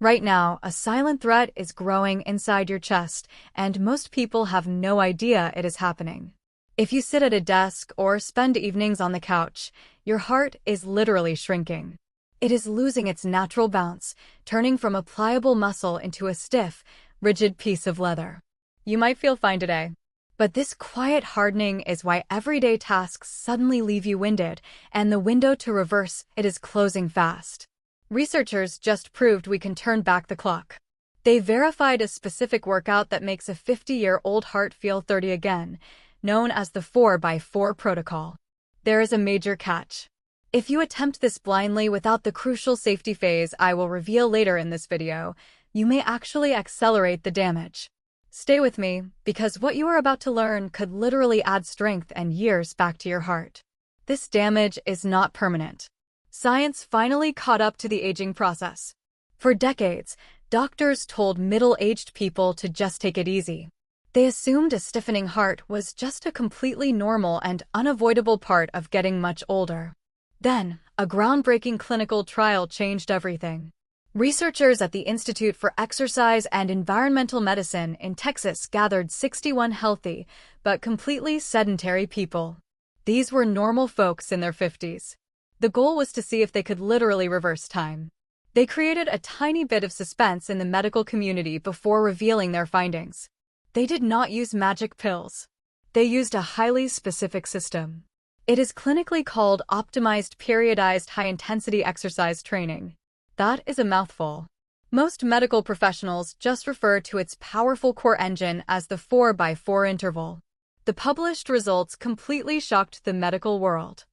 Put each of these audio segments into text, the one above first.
Right now, a silent threat is growing inside your chest, and most people have no idea it is happening. If you sit at a desk or spend evenings on the couch, your heart is literally shrinking. It is losing its natural bounce, turning from a pliable muscle into a stiff, rigid piece of leather. You might feel fine today, but this quiet hardening is why everyday tasks suddenly leave you winded, and the window to reverse it is closing fast. Researchers just proved we can turn back the clock. They verified a specific workout that makes a 50-year-old heart feel 30 again, known as the 4x4 protocol. There is a major catch. If you attempt this blindly without the crucial safety phase I will reveal later in this video, you may actually accelerate the damage. Stay with me, because what you are about to learn could literally add strength and years back to your heart. This damage is not permanent. Science finally caught up to the aging process. For decades, doctors told middle-aged people to just take it easy. They assumed a stiffening heart was just a completely normal and unavoidable part of getting much older. Then, a groundbreaking clinical trial changed everything. Researchers at the Institute for Exercise and Environmental Medicine in Texas gathered 61 healthy, but completely sedentary people. These were normal folks in their 50s. The goal was to see if they could literally reverse time. They created a tiny bit of suspense in the medical community before revealing their findings. They did not use magic pills. They used a highly specific system. It is clinically called optimized periodized high-intensity exercise training. That is a mouthful. Most medical professionals just refer to its powerful core engine as the 4x4 interval. The published results completely shocked the medical world.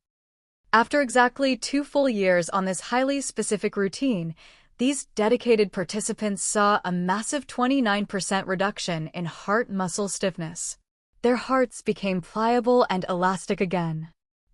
After exactly 2 full years on this highly specific routine, these dedicated participants saw a massive 29% reduction in heart muscle stiffness. Their hearts became pliable and elastic again.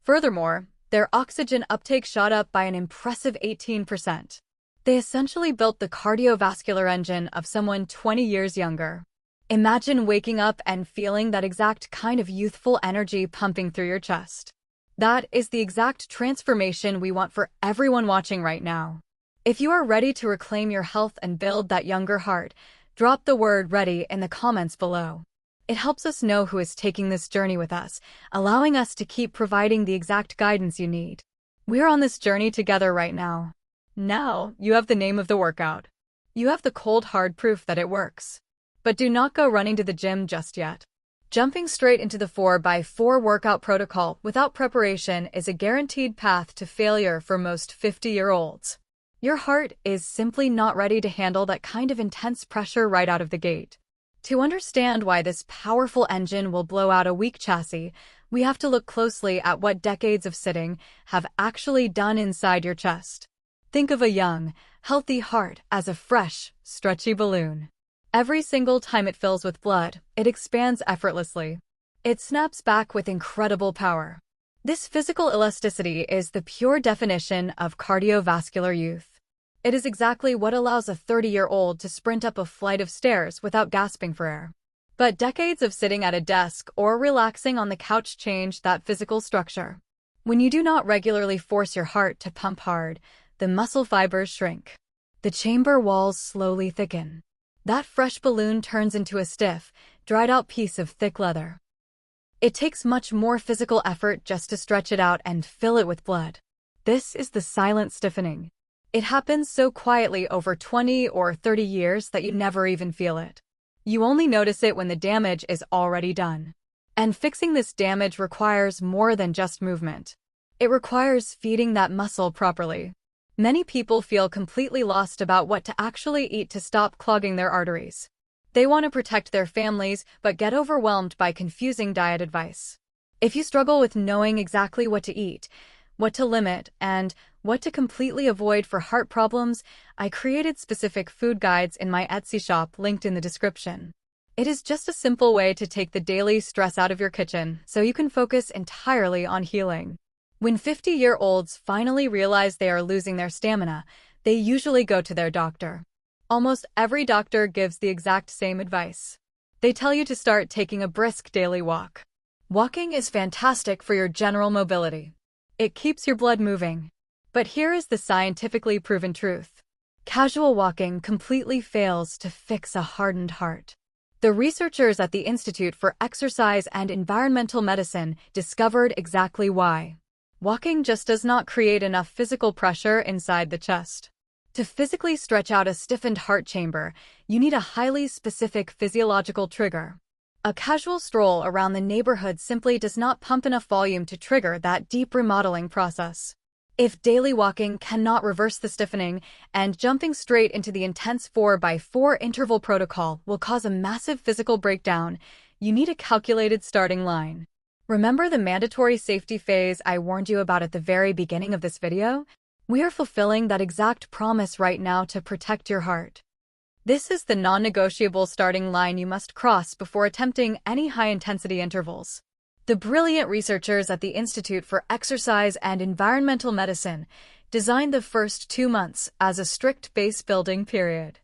Furthermore, their oxygen uptake shot up by an impressive 18%. They essentially built the cardiovascular engine of someone 20 years younger. Imagine waking up and feeling that exact kind of youthful energy pumping through your chest. That is the exact transformation we want for everyone watching right now. If you are ready to reclaim your health and build that younger heart, drop the word "ready" in the comments below. It helps us know who is taking this journey with us, allowing us to keep providing the exact guidance you need. We're on this journey together right now. Now, you have the name of the workout. You have the cold hard proof that it works. But do not go running to the gym just yet. Jumping straight into the 4x4 workout protocol without preparation is a guaranteed path to failure for most 50-year-olds. Your heart is simply not ready to handle that kind of intense pressure right out of the gate. To understand why this powerful engine will blow out a weak chassis, we have to look closely at what decades of sitting have actually done inside your chest. Think of a young, healthy heart as a fresh, stretchy balloon. Every single time it fills with blood, it expands effortlessly. It snaps back with incredible power. This physical elasticity is the pure definition of cardiovascular youth. It is exactly what allows a 30-year-old to sprint up a flight of stairs without gasping for air. But decades of sitting at a desk or relaxing on the couch change that physical structure. When you do not regularly force your heart to pump hard, the muscle fibers shrink. The chamber walls slowly thicken. That fresh balloon turns into a stiff, dried-out piece of thick leather. It takes much more physical effort just to stretch it out and fill it with blood. This is the silent stiffening. It happens so quietly over 20 or 30 years that you never even feel it. You only notice it when the damage is already done. And fixing this damage requires more than just movement. It requires feeding that muscle properly. Many people feel completely lost about what to actually eat to stop clogging their arteries. They want to protect their families, but get overwhelmed by confusing diet advice. If you struggle with knowing exactly what to eat, what to limit, and what to completely avoid for heart problems, I created specific food guides in my Etsy shop linked in the description. It is just a simple way to take the daily stress out of your kitchen so you can focus entirely on healing. When 50-year-olds finally realize they are losing their stamina, they usually go to their doctor. Almost every doctor gives the exact same advice. They tell you to start taking a brisk daily walk. Walking is fantastic for your general mobility. It keeps your blood moving. But here is the scientifically proven truth. Casual walking completely fails to fix a hardened heart. The researchers at the Institute for Exercise and Environmental Medicine discovered exactly why. Walking just does not create enough physical pressure inside the chest. To physically stretch out a stiffened heart chamber, you need a highly specific physiological trigger. A casual stroll around the neighborhood simply does not pump enough volume to trigger that deep remodeling process. If daily walking cannot reverse the stiffening, and jumping straight into the intense 4x4 interval protocol will cause a massive physical breakdown, you need a calculated starting line. Remember the mandatory safety phase I warned you about at the very beginning of this video? We are fulfilling that exact promise right now to protect your heart. This is the non-negotiable starting line you must cross before attempting any high-intensity intervals. The brilliant researchers at the Institute for Exercise and Environmental Medicine designed the first 2 months as a strict base building period.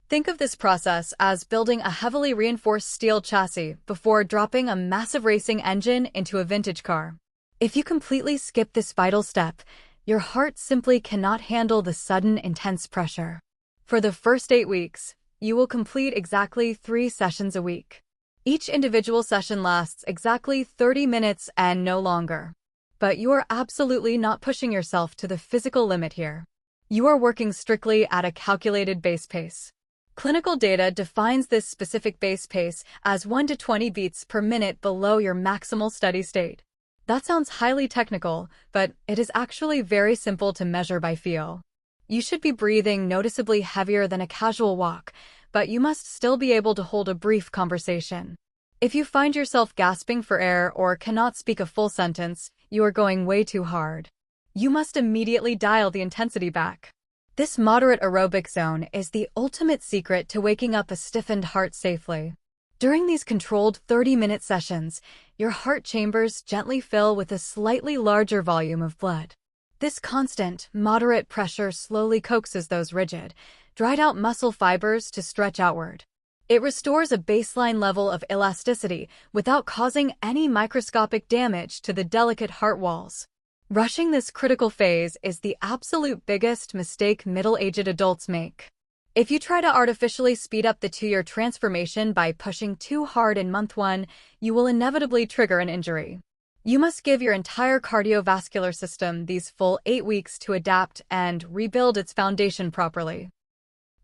Think of this process as building a heavily reinforced steel chassis before dropping a massive racing engine into a vintage car. If you completely skip this vital step, your heart simply cannot handle the sudden, intense pressure. For the first 8 weeks, you will complete exactly 3 sessions a week. Each individual session lasts exactly 30 minutes and no longer. But you are absolutely not pushing yourself to the physical limit here. You are working strictly at a calculated base pace. Clinical data defines this specific base pace as 1 to 20 beats per minute below your maximal steady state. That sounds highly technical, but it is actually very simple to measure by feel. You should be breathing noticeably heavier than a casual walk, but you must still be able to hold a brief conversation. If you find yourself gasping for air or cannot speak a full sentence, you are going way too hard. You must immediately dial the intensity back. This moderate aerobic zone is the ultimate secret to waking up a stiffened heart safely. During these controlled 30-minute sessions, your heart chambers gently fill with a slightly larger volume of blood. This constant, moderate pressure slowly coaxes those rigid, dried-out muscle fibers to stretch outward. It restores a baseline level of elasticity without causing any microscopic damage to the delicate heart walls. Rushing this critical phase is the absolute biggest mistake middle-aged adults make. If you try to artificially speed up the 2-year transformation by pushing too hard in month 1, you will inevitably trigger an injury. You must give your entire cardiovascular system these full 8 weeks to adapt and rebuild its foundation properly.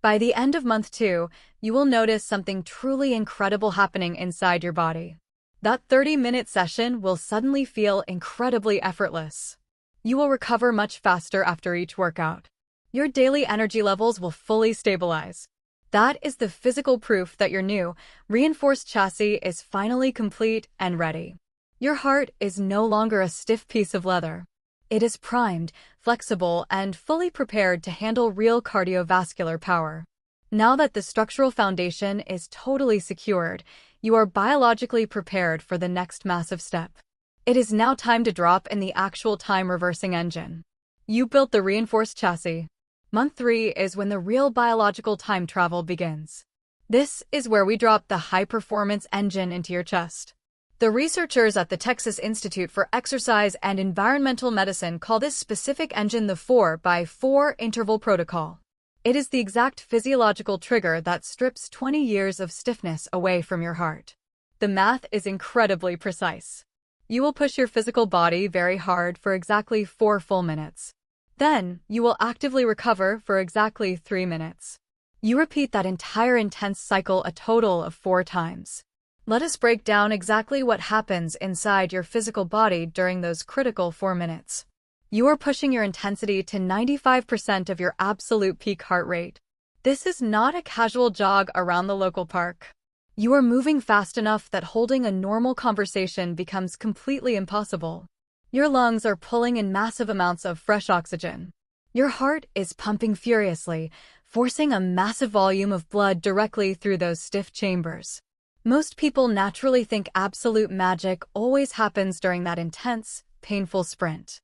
By the end of month 2, you will notice something truly incredible happening inside your body. That 30-minute session will suddenly feel incredibly effortless. You will recover much faster after each workout. Your daily energy levels will fully stabilize. That is the physical proof that your new, reinforced chassis is finally complete and ready. Your heart is no longer a stiff piece of leather. It is primed, flexible, and fully prepared to handle real cardiovascular power. Now that the structural foundation is totally secured, you are biologically prepared for the next massive step. It is now time to drop in the actual time-reversing engine. You built the reinforced chassis. Month 3 is when the real biological time travel begins. This is where we drop the high-performance engine into your chest. The researchers at the Texas Institute for Exercise and Environmental Medicine call this specific engine the 4x4 interval protocol. It is the exact physiological trigger that strips 20 years of stiffness away from your heart. The math is incredibly precise. You will push your physical body very hard for exactly 4 full minutes. Then, you will actively recover for exactly 3 minutes. You repeat that entire intense cycle a total of 4 times. Let us break down exactly what happens inside your physical body during those critical 4 minutes. You are pushing your intensity to 95% of your absolute peak heart rate. This is not a casual jog around the local park. You are moving fast enough that holding a normal conversation becomes completely impossible. Your lungs are pulling in massive amounts of fresh oxygen. Your heart is pumping furiously, forcing a massive volume of blood directly through those stiff chambers. Most people naturally think absolute magic always happens during that intense, painful sprint.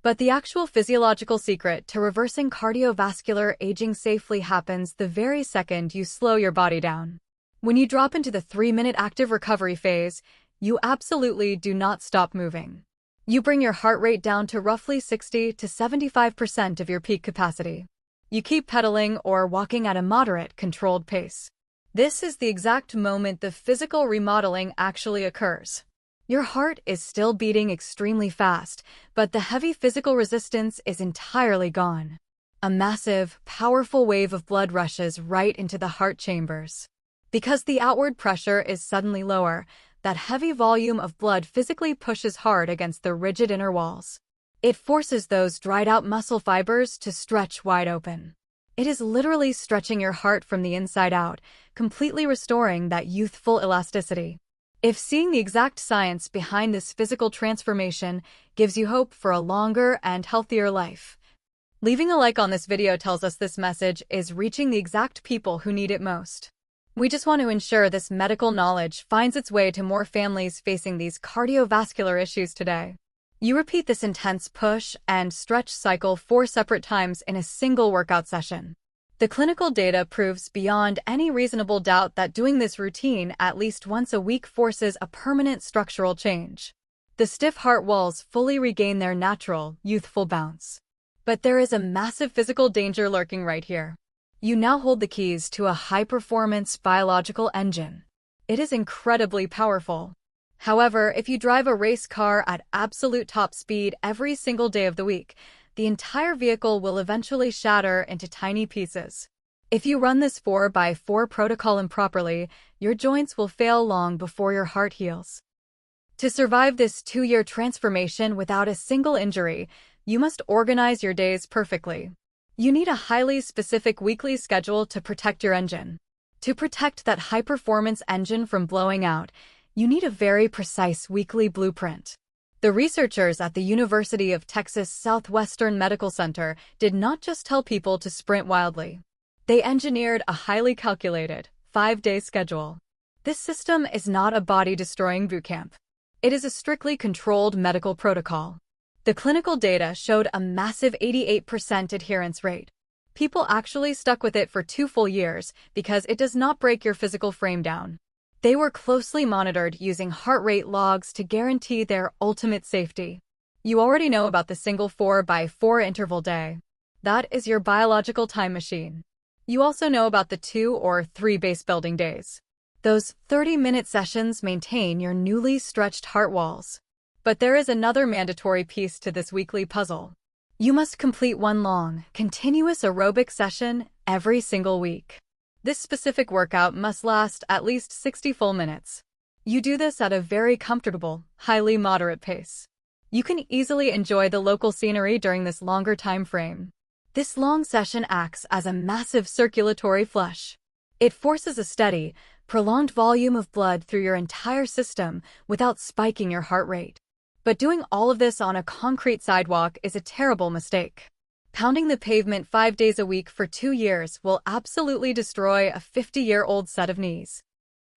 But the actual physiological secret to reversing cardiovascular aging safely happens the very second you slow your body down. When you drop into the 3-minute active recovery phase, you absolutely do not stop moving. You bring your heart rate down to roughly 60 to 75% of your peak capacity. You keep pedaling or walking at a moderate, controlled pace. This is the exact moment the physical remodeling actually occurs. Your heart is still beating extremely fast, but the heavy physical resistance is entirely gone. A massive, powerful wave of blood rushes right into the heart chambers. Because the outward pressure is suddenly lower, that heavy volume of blood physically pushes hard against the rigid inner walls. It forces those dried-out muscle fibers to stretch wide open. It is literally stretching your heart from the inside out, completely restoring that youthful elasticity. If seeing the exact science behind this physical transformation gives you hope for a longer and healthier life, leaving a like on this video tells us this message is reaching the exact people who need it most. We just want to ensure this medical knowledge finds its way to more families facing these cardiovascular issues today. You repeat this intense push and stretch cycle 4 separate times in a single workout session. The clinical data proves beyond any reasonable doubt that doing this routine at least once a week forces a permanent structural change. The stiff heart walls fully regain their natural, youthful bounce. But there is a massive physical danger lurking right here. You now hold the keys to a high-performance biological engine. It is incredibly powerful. However, if you drive a race car at absolute top speed every single day of the week, the entire vehicle will eventually shatter into tiny pieces. If you run this 4x4 protocol improperly, your joints will fail long before your heart heals. To survive this 2-year transformation without a single injury, you must organize your days perfectly. You need a highly specific weekly schedule to protect your engine. To protect that high-performance engine from blowing out, you need a very precise weekly blueprint. The researchers at the University of Texas Southwestern Medical Center did not just tell people to sprint wildly. They engineered a highly calculated, 5-day schedule. This system is not a body-destroying bootcamp. It is a strictly controlled medical protocol. The clinical data showed a massive 88% adherence rate. People actually stuck with it for 2 full years because it does not break your physical frame down. They were closely monitored using heart rate logs to guarantee their ultimate safety. You already know about the single 4x4 interval day. That is your biological time machine. You also know about the 2 or 3 base building days. Those 30-minute sessions maintain your newly stretched heart walls. But there is another mandatory piece to this weekly puzzle. You must complete one long, continuous aerobic session every single week. This specific workout must last at least 60 full minutes. You do this at a very comfortable, highly moderate pace. You can easily enjoy the local scenery during this longer time frame. This long session acts as a massive circulatory flush. It forces a steady, prolonged volume of blood through your entire system without spiking your heart rate. But doing all of this on a concrete sidewalk is a terrible mistake. Pounding the pavement 5 days a week for 2 years will absolutely destroy a 50-year-old set of knees.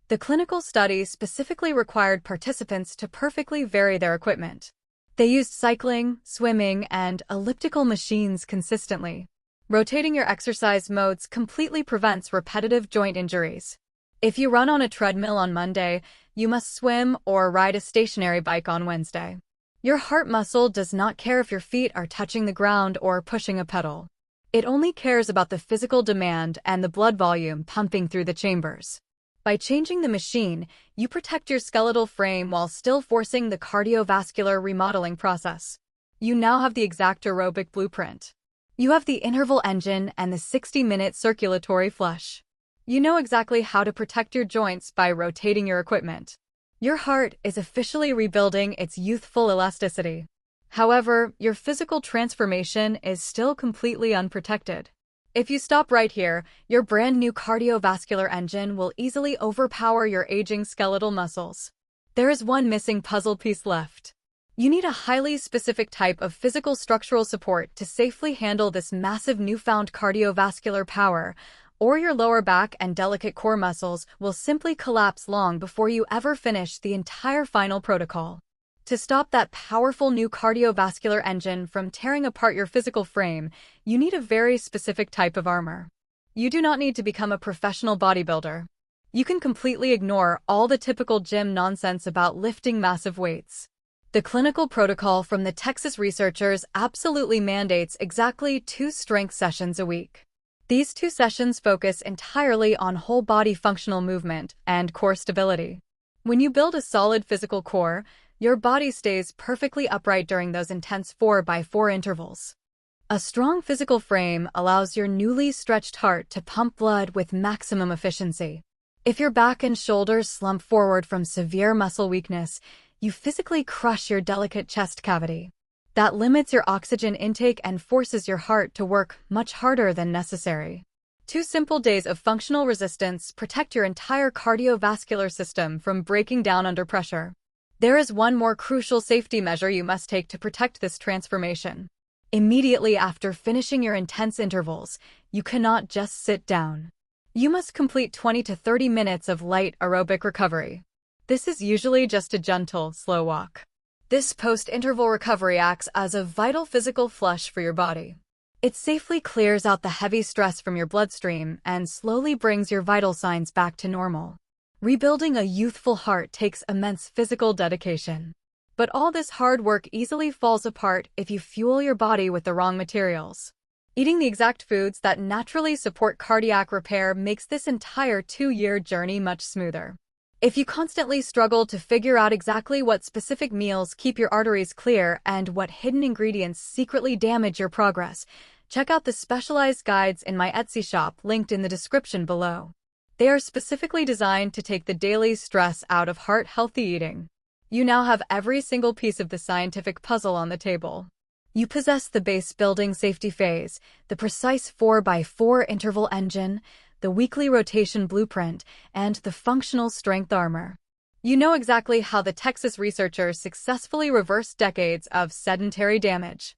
The clinical study specifically required participants to perfectly vary their equipment. They used cycling, swimming, and elliptical machines consistently. Rotating your exercise modes completely prevents repetitive joint injuries. If you run on a treadmill on Monday, you must swim or ride a stationary bike on Wednesday. Your heart muscle does not care if your feet are touching the ground or pushing a pedal. It only cares about the physical demand and the blood volume pumping through the chambers. By changing the machine, you protect your skeletal frame while still forcing the cardiovascular remodeling process. You now have the exact aerobic blueprint. You have the interval engine and the 60-minute circulatory flush. You know exactly how to protect your joints by rotating your equipment. Your heart is officially rebuilding its youthful elasticity. However, your physical transformation is still completely unprotected. If you stop right here, your brand new cardiovascular engine will easily overpower your aging skeletal muscles. There is one missing puzzle piece left. You need a highly specific type of physical structural support to safely handle this massive newfound cardiovascular power, or your lower back and delicate core muscles will simply collapse long before you ever finish the entire final protocol. To stop that powerful new cardiovascular engine from tearing apart your physical frame, you need a very specific type of armor. You do not need to become a professional bodybuilder. You can completely ignore all the typical gym nonsense about lifting massive weights. The clinical protocol from the Texas researchers absolutely mandates exactly 2 strength sessions a week. These 2 sessions focus entirely on whole body functional movement and core stability. When you build a solid physical core, your body stays perfectly upright during those intense 4x4 intervals. A strong physical frame allows your newly stretched heart to pump blood with maximum efficiency. If your back and shoulders slump forward from severe muscle weakness, you physically crush your delicate chest cavity. That limits your oxygen intake and forces your heart to work much harder than necessary. 2 simple days of functional resistance protect your entire cardiovascular system from breaking down under pressure. There is one more crucial safety measure you must take to protect this transformation. Immediately after finishing your intense intervals, you cannot just sit down. You must complete 20 to 30 minutes of light aerobic recovery. This is usually just a gentle, slow walk. This post-interval recovery acts as a vital physical flush for your body. It safely clears out the heavy stress from your bloodstream and slowly brings your vital signs back to normal. Rebuilding a youthful heart takes immense physical dedication. But all this hard work easily falls apart if you fuel your body with the wrong materials. Eating the exact foods that naturally support cardiac repair makes this entire 2-year journey much smoother. If you constantly struggle to figure out exactly what specific meals keep your arteries clear and what hidden ingredients secretly damage your progress, check out the specialized guides in my Etsy shop linked in the description below. They are specifically designed to take the daily stress out of heart-healthy eating. You now have every single piece of the scientific puzzle on the table. You possess the base building safety phase, the precise 4x4 interval engine, the weekly rotation blueprint, and the functional strength armor. You know exactly how the Texas researchers successfully reversed decades of sedentary damage.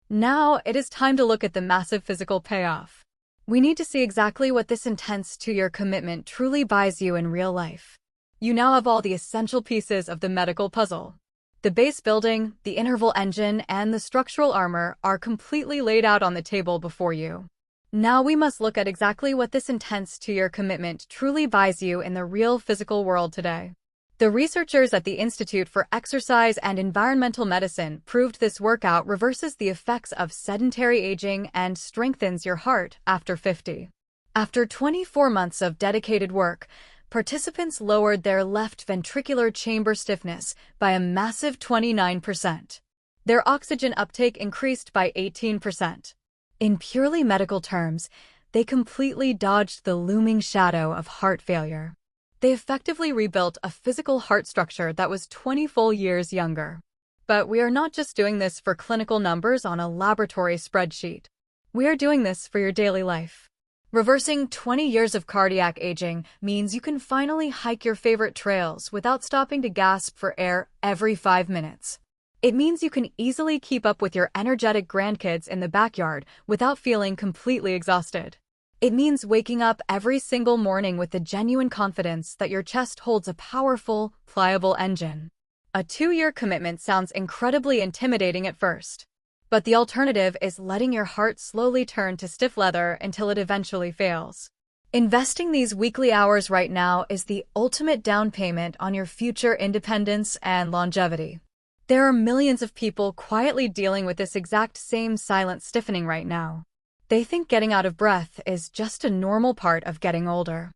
Now it is time to look at the massive physical payoff. We need to see exactly what this intense 2-year commitment truly buys you in real life. You now have all the essential pieces of the medical puzzle. The base building, the interval engine, and the structural armor are completely laid out on the table before you. Now we must look at exactly what this intense 2-year commitment truly buys you in the real physical world today. The researchers at the Institute for Exercise and Environmental Medicine proved this workout reverses the effects of sedentary aging and strengthens your heart after 50. After 24 months of dedicated work, participants lowered their left ventricular chamber stiffness by a massive 29%. Their oxygen uptake increased by 18%. In purely medical terms, they completely dodged the looming shadow of heart failure. They effectively rebuilt a physical heart structure that was 20 full years younger. But we are not just doing this for clinical numbers on a laboratory spreadsheet. We are doing this for your daily life. Reversing 20 years of cardiac aging means you can finally hike your favorite trails without stopping to gasp for air every 5 minutes. It means you can easily keep up with your energetic grandkids in the backyard without feeling completely exhausted. It means waking up every single morning with the genuine confidence that your chest holds a powerful, pliable engine. A 2-year commitment sounds incredibly intimidating at first. But the alternative is letting your heart slowly turn to stiff leather until it eventually fails. Investing these weekly hours right now is the ultimate down payment on your future independence and longevity. There are millions of people quietly dealing with this exact same silent stiffening right now. They think getting out of breath is just a normal part of getting older.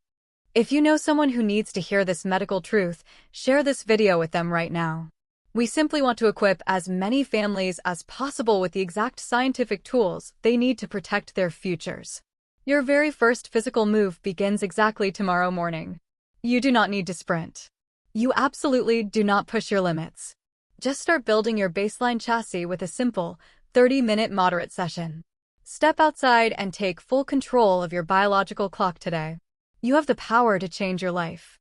If you know someone who needs to hear this medical truth, share this video with them right now. We simply want to equip as many families as possible with the exact scientific tools they need to protect their futures. Your very first physical move begins exactly tomorrow morning. You do not need to sprint. You absolutely do not push your limits. Just start building your baseline chassis with a simple, 30-minute moderate session. Step outside and take full control of your biological clock today. You have the power to change your life.